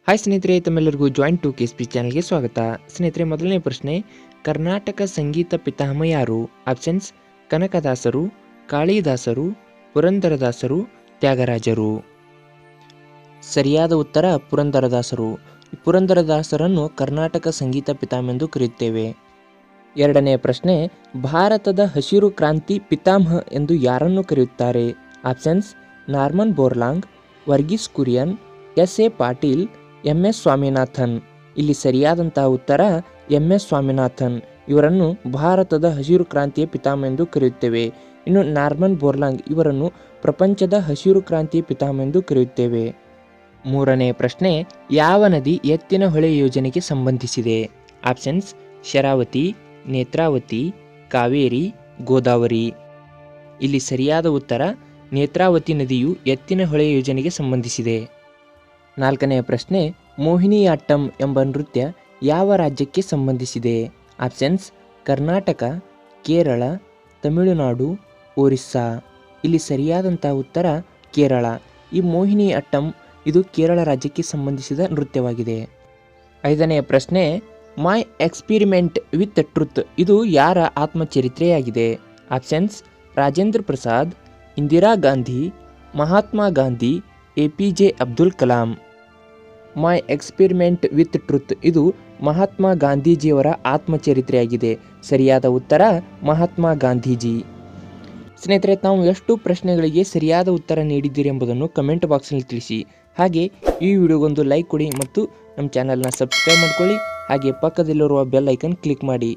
Hi ಸ್ನೇಹಿತರೆ, ತಮ್ಮೆಲ್ಲರಿಗೂ joint to KSP ಚಾನಲ್ಗೆ ಸ್ವಾಗತ. ಸ್ನೇಹಿತರೆ, ಮೊದಲನೇ ಪ್ರಶ್ನೆ, ಕರ್ನಾಟಕ ಸಂಗೀತ ಪಿತಾಮಹ ಯಾರು? ಆಪ್ಷನ್ಸ್: ಕನಕದಾಸರು, ಕಾಳಿದಾಸರು, ಪುರಂದರದಾಸರು, ತ್ಯಾಗರಾಜರು. ಸರಿಯಾದ ಉತ್ತರ ಪುರಂದರದಾಸರು. ಪುರಂದರದಾಸರನ್ನು ಕರ್ನಾಟಕ ಸಂಗೀತ ಪಿತಾಮಹ ಎಂದು ಕರೆಯುತ್ತೇವೆ. ಎರಡನೇ ಪ್ರಶ್ನೆ, ಭಾರತದ ಹಸಿರು ಕ್ರಾಂತಿ ಪಿತಾಮಹ ಎಂದು ಯಾರನ್ನು ಕರೆಯುತ್ತಾರೆ? Options: Norman Borlaug, Verghese Kurien, S A. Patil, M S. Swaminathan. ಇಲ್ಲಿ ಸರಿಯಾದಂತಹ ಉತ್ತರ ಎಂ.ಎಸ್. ಸ್ವಾಮಿನಾಥನ್. ಇವರನ್ನು ಭಾರತದ ಹಸಿರು ಕ್ರಾಂತಿಯ ಪಿತಾಮಹ ಎಂದು ಕರೆಯುತ್ತೇವೆ. ಇನ್ನು ನಾರ್ಮನ್ ಬೋರ್ಲಾಂಗ್ ಇವರನ್ನು ಪ್ರಪಂಚದ ಹಸಿರು ಕ್ರಾಂತಿಯ ಪಿತಾಮಹ ಎಂದು ಕರೆಯುತ್ತೇವೆ. ಮೂರನೇ ಪ್ರಶ್ನೆ, ಯಾವ ನದಿ ಎತ್ತಿನ ಹೊಳೆ ಯೋಜನೆಗೆ ಸಂಬಂಧಿಸಿದೆ? ಆಪ್ಷನ್ಸ್: ಶರಾವತಿ, ನೇತ್ರಾವತಿ, ಕಾವೇರಿ, ಗೋದಾವರಿ. ಇಲ್ಲಿ ಸರಿಯಾದ ಉತ್ತರ ನೇತ್ರಾವತಿ ನದಿಯು ಎತ್ತಿನ ಹೊಳೆ ಯೋಜನೆಗೆ ಸಂಬಂಧಿಸಿದೆ. ನಾಲ್ಕನೆಯ ಪ್ರಶ್ನೆ, ಮೋಹಿನಿಯಾಟ್ಟಂ ಎಂಬ ನೃತ್ಯ ಯಾವ ರಾಜ್ಯಕ್ಕೆ ಸಂಬಂಧಿಸಿದೆ? ಆಪ್ಷನ್ಸ್: ಕರ್ನಾಟಕ, ಕೇರಳ, ತಮಿಳುನಾಡು, ಒರಿಸ್ಸಾ. ಇಲ್ಲಿ ಸರಿಯಾದಂತಹ ಉತ್ತರ ಕೇರಳ. ಈ ಮೋಹಿನಿಯಾಟ್ಟಂ ಇದು ಕೇರಳ ರಾಜ್ಯಕ್ಕೆ ಸಂಬಂಧಿಸಿದ ನೃತ್ಯವಾಗಿದೆ. ಐದನೆಯ ಪ್ರಶ್ನೆ, ಮೈ ಎಕ್ಸ್ಪಿರಿಮೆಂಟ್ ವಿತ್ ಟ್ರುತ್ ಇದು ಯಾರ ಆತ್ಮಚರಿತ್ರೆಯಾಗಿದೆ? Options: Rajendra Prasad, Indira Gandhi, Mahatma Gandhi, APJ Abdul Kalam. My experiment with truth ಇದು ಮಹಾತ್ಮ ಗಾಂಧೀಜಿಯವರ ಆತ್ಮಚರಿತ್ರೆಯಾಗಿದೆ. ಸರಿಯಾದ ಉತ್ತರ ಮಹಾತ್ಮ ಗಾಂಧೀಜಿ. ಸ್ನೇಹಿತರೆ, ತಾವು ಎಷ್ಟು ಪ್ರಶ್ನೆಗಳಿಗೆ ಸರಿಯಾದ ಉತ್ತರ ನೀಡಿದ್ದೀರಿ ಎಂಬುದನ್ನು ಕಮೆಂಟ್ ಬಾಕ್ಸ್ನಲ್ಲಿ ತಿಳಿಸಿ. ಹಾಗೆ ಈ ವಿಡಿಯೋಗೊಂದು ಲೈಕ್ ಕೊಡಿ ಮತ್ತು ನಮ್ಮ ಚಾನಲ್ನ ಸಬ್ಸ್ಕ್ರೈಬ್ ಮಾಡಿಕೊಳ್ಳಿ. ಹಾಗೆ ಪಕ್ಕದಲ್ಲಿರುವ ಬೆಲ್ ಐಕನ್ ಕ್ಲಿಕ್ ಮಾಡಿ.